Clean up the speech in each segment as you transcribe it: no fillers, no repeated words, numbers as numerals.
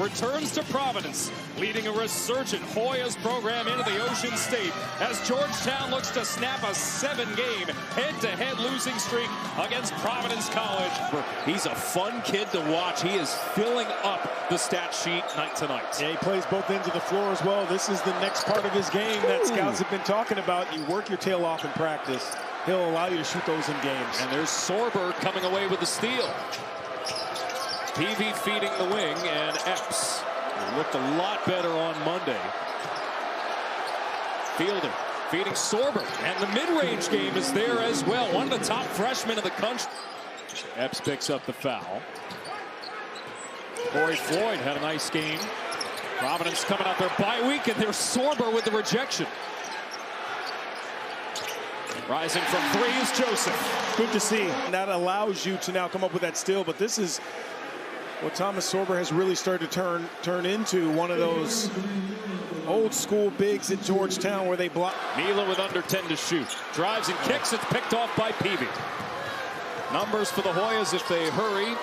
returns to Providence, leading a resurgent Hoyas program into the Ocean State as Georgetown looks to snap a 7-game head-to-head losing streak against Providence College. He's a fun kid to watch. He is filling up the stat sheet night to night. Yeah, he plays both ends of the floor as well. This is the next part of his game that scouts have been talking about. You work your tail off in practice. He'll allow you to shoot those in games. And there's Sorber coming away with the steal. Peavy feeding the wing, and Epps looked a lot better on Monday. Fielding, feeding Sorber, and the mid-range game is there as well. One of the top freshmen in the country. Epps picks up the foul. Corey Floyd had a nice game. Providence coming out their bye week, and there's Sorber with the rejection. Rising from three is Joseph. Good to see. And that allows you to now come up with that steal, but this is what Thomas Sorber has really started to turn into one of those old school bigs at Georgetown where they block. Mila with under 10 to shoot. Drives and kicks. It's picked off by Peavy. Numbers for the Hoyas if they hurry.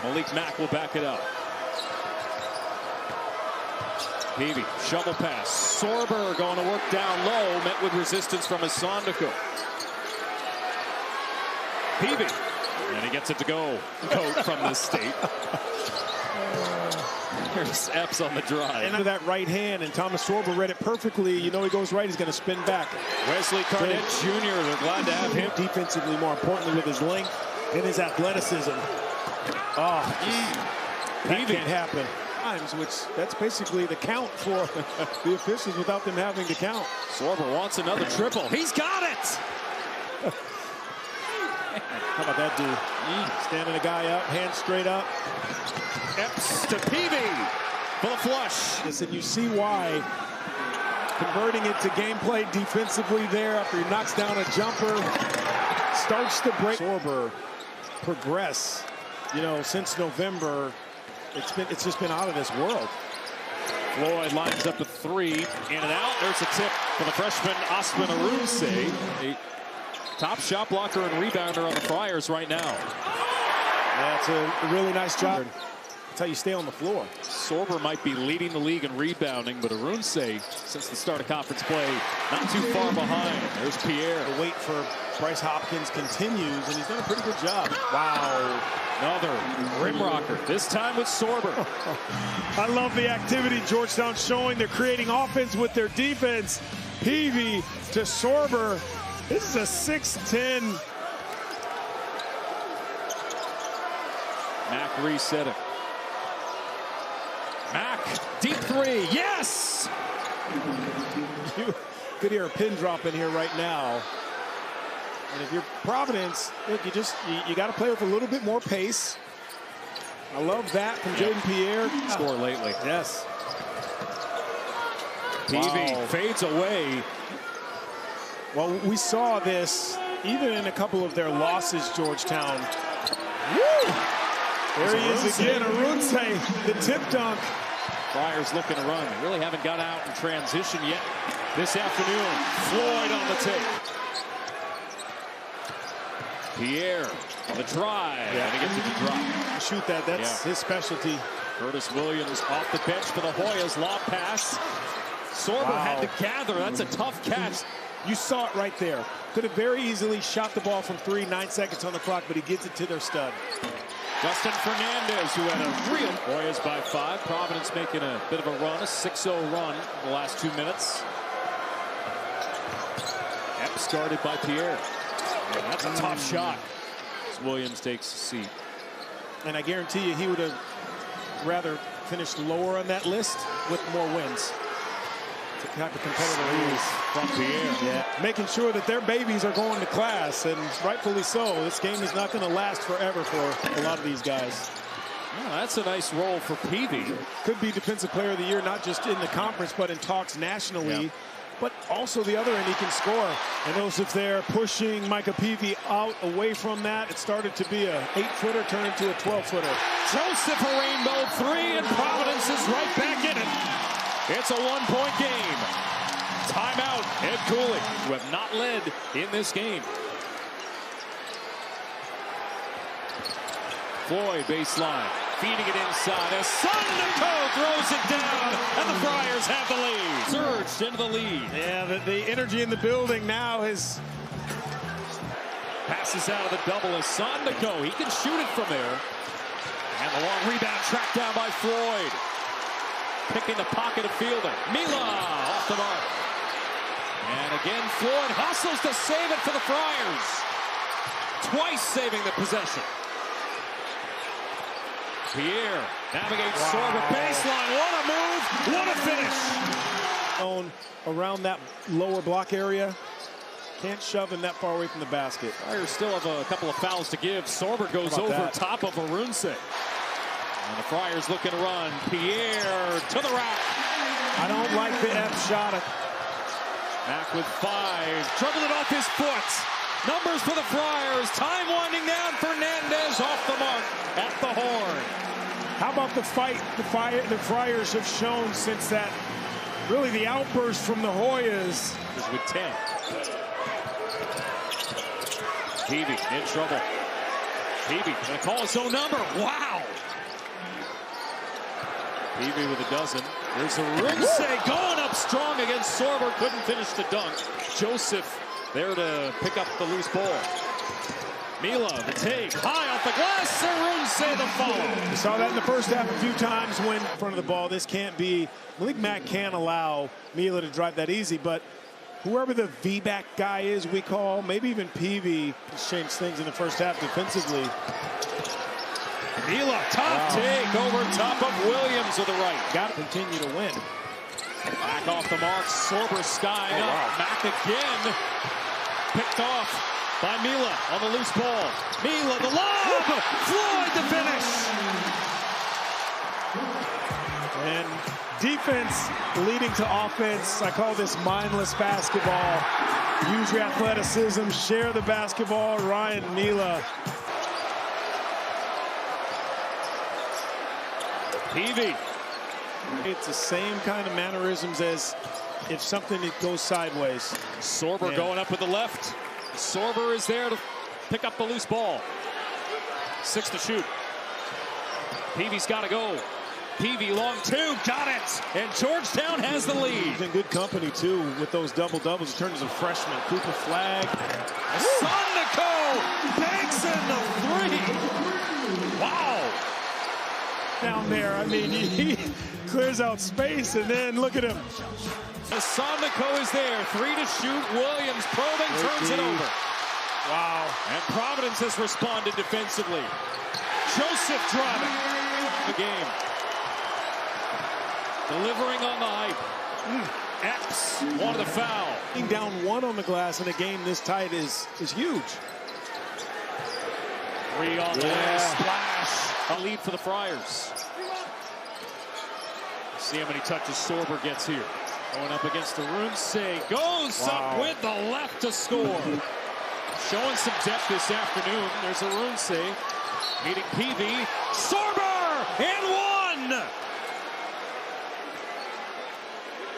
Malik Mack will back it up. Peavy, shovel pass. Sorber going to work down low, met with resistance from his Sondako. Peavy, and he gets it to go. Coat from this state. Here's Epps on the drive. Into that right hand, and Thomas Sorber read it perfectly. You know he goes right, he's going to spin back. Wesley Carnett Jr., they're glad to have him. Defensively, more importantly, with his length and his athleticism. That can't happen. Which that's basically the count for the officials without them having to count. Sorber wants another triple. He's got it. How about that dude? Standing a guy up, hands straight up. Epps to Peavy for the flush. Listen, you see why converting it to gameplay defensively there after he knocks down a jumper, starts to break. Sorber progress, you know, since November. It's just been out of this world. Floyd lines up a three, in and out. There's a tip for the freshman Osman Arunse, a top shot blocker and rebounder on the Friars right now. That's a really nice job. That's how you stay on the floor. Sorber might be leading the league in rebounding, but Arunse, since the start of conference play, not too far behind. There's Pierre. The wait for Bryce Hopkins continues, and he's done a pretty good job. Wow. Another rim rocker, this time with Sorber. I love the activity Georgetown's showing. They're creating offense with their defense. Peavy to Sorber. This is a 6-10. Mack resetting. Mack, deep three, yes! You could hear a pin drop in here right now. And if you're Providence, look, you got to play with a little bit more pace. I love that from Jaden Pierre. Score lately. Yes. Peavy fades away. Well, we saw this even in a couple of their losses, Georgetown. Woo! There he is again, Arunse, the tip dunk. Friars looking to run. They really haven't got out in transition yet this afternoon. Floyd on the take. Pierre on the drive. And he gets it to drop. Shoot that. That's his specialty. Curtis Williams off the bench for the Hoyas. Lob pass. Sorber had to gather. That's a tough catch. You saw it right there. Could have very easily shot the ball from 3, 9 seconds on the clock, but he gets it to their stud. Justin Fernandez, who had a real Hoyas by 5. Providence making a bit of a run, a 6-0 run in the last 2 minutes. Epps guarded by Pierre. Yeah, that's a tough shot. As Williams takes a seat. And I guarantee you he would have rather finished lower on that list with more wins. The type of competitor he is. From Pierre. Yeah. Making sure that their babies are going to class, and rightfully so. This game is not going to last forever for a lot of these guys. Oh, that's a nice role for Peavy. Could be Defensive Player of the Year, not just in the conference, but in talks nationally. But also the other end, he can score. And those if they're pushing Micah Peavy out away from that, it started to be a 8-footer, turned into a 12-footer. Joseph a rainbow three, and Providence is right back in it. It's a 1-point game. Timeout, Ed Cooley, who have not led in this game. Floyd baseline. Feeding it inside as Sundeko throws it down, and the Friars have the lead. Surged into the lead. Yeah, the energy in the building now is... Passes out of the double as Sundeko. He can shoot it from there. And the long rebound tracked down by Floyd. Picking the pocket of fielder. Mila off the mark. And again, Floyd hustles to save it for the Friars. Twice saving the possession. Pierre navigates Sorber baseline. What a move. What a finish. Around that lower block area. Can't shove him that far away from the basket. Friars still have a couple of fouls to give. Sorber goes over top of Arunse. And the Friars looking to run. Pierre to the rack. I don't like the F shot. Mack with 5. Dribbled it off his foot. Numbers for the Friars. Time winding down. Fernandez off the mark at the horn. How about the fight the Friars have shown since that, really the outburst from the Hoyas. Is with 10. Peavy in trouble. Peavy gonna call his own number. Wow. Peavy with a dozen. There's a Arunse going up strong against Sorber. Couldn't finish the dunk. Joseph there to pick up the loose ball. Mila, the take, high off the glass. Arunse the follow. We saw that in the first half a few times when in front of the ball. This can't be. I think Matt can't allow Mila to drive that easy, but whoever the V-back guy is, we call, maybe even Peavy, has changed things in the first half defensively. Mila, top take over top of Williams with the right. Got to continue to win. Back off the mark, Sorber sky up. Mack again. Picked off by Mila on the loose ball. Mila, the lob! Floyd the finish! And defense leading to offense. I call this mindless basketball. Use your athleticism, share the basketball. Ryan Mila. Peavy. It's the same kind of mannerisms as if something goes sideways. Sorber going up with the left. Sorber is there to pick up the loose ball. 6 to shoot. Peavy's got to go. Peavy long 2, got it. And Georgetown has the lead. He's in good company too with those double doubles. He turns as a freshman. Cooper flag. Sundeko banks in the 3. Wow. Down there, I mean, he clears out space, and then look at him. Sundeko is there, 3 to shoot. Williams probing, turns it over. Wow. And Providence has responded defensively. Joseph driving the game. Delivering on the hype. Epps wanted the foul. Being down 1 on the glass in a game this tight is huge. 3 on the last splash. A lead for the Friars. See how many touches Sorber gets here. Going up against Arunse. Goes up with the left to score. Showing some depth this afternoon. There's Arunse meeting Peavy. Sorber and 1.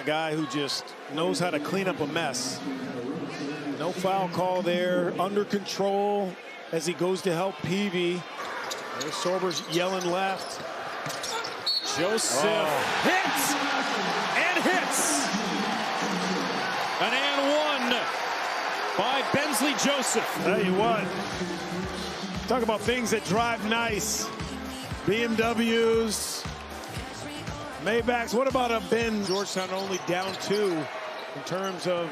A guy who just knows how to clean up a mess. No foul call there. Under control as he goes to help Peavy. There's Sorber's yelling left. Joseph hits and hits. An and 1 by Bensley Joseph. Tell you what, talk about things that drive nice. BMWs, Maybachs. What about a Ben? Georgetown only down 2 in terms of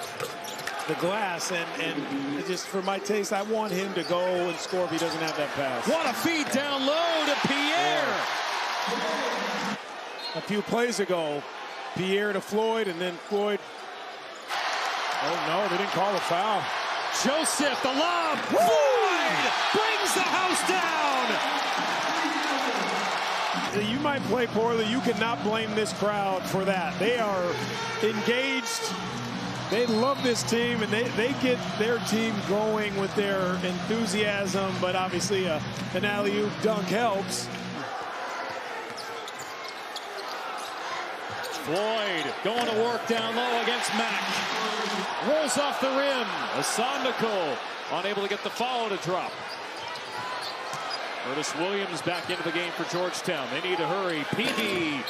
the glass, and just for my taste, I want him to go and score if he doesn't have that pass. What a feed down low to Pierre. A few plays ago, Pierre to Floyd, and then Floyd. Oh no, they didn't call a foul. Joseph, the lob. Floyd brings the house down. You might play poorly. You cannot blame this crowd for that. They are engaged. They love this team, and they get their team going with their enthusiasm, but obviously an alley-oop dunk helps. Floyd going to work down low against Mack. Rolls off the rim. Sundeko unable to get the follow to drop. Curtis Williams back into the game for Georgetown. They need to hurry. Peavy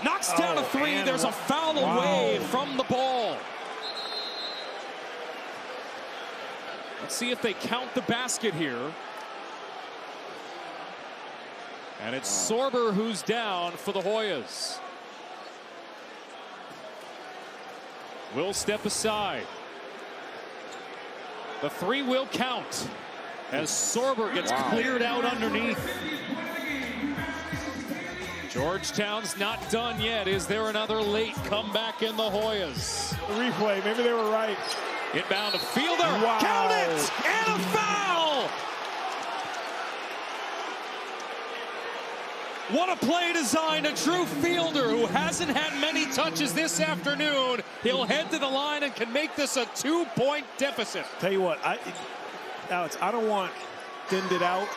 knocks down a three. There's a foul away from the ball. Let's see if they count the basket here. And it's Sorber who's down for the Hoyas. Will step aside. The three will count as Sorber gets cleared out underneath. Georgetown's not done yet. Is there another late comeback in the Hoyas? The replay, maybe they were right. Inbound to Fielder. Count it! And a foul! What a play design, a true fielder who hasn't had many touches this afternoon. He'll head to the line and can make this a 2-point deficit. Tell you what, Alex, I don't want thinned it out.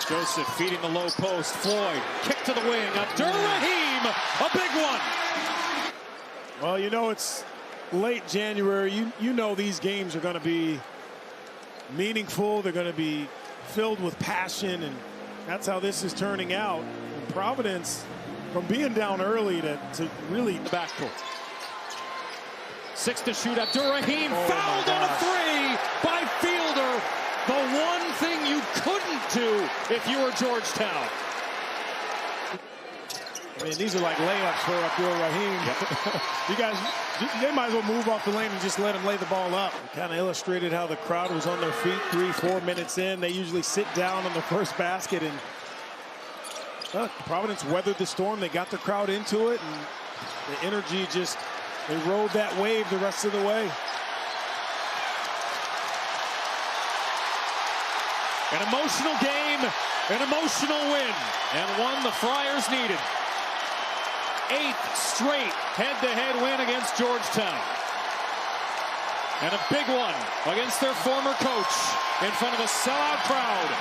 Joseph feeding the low post. Floyd, kick to the wing. Abdur-Rahim, a big one. Well, you know, it's late January. You know these games are going to be meaningful. They're going to be filled with passion, and that's how this is turning out. And Providence, from being down early to really the backcourt. 6 to shoot. Abdur-Rahim fouled on a three by Fielder. The one thing you couldn't do if you were Georgetown. I mean, these are like layups for Abdur-Rahim. You guys, they might as well move off the lane and just let him lay the ball up. Kind of illustrated how the crowd was on their feet 3-4 minutes in. They usually sit down on the first basket, and Providence weathered the storm. They got the crowd into it, and the energy just, they rode that wave the rest of the way. An emotional game, an emotional win, and one the Friars needed. 8th straight head-to-head win against Georgetown. And a big one against their former coach in front of a sellout crowd.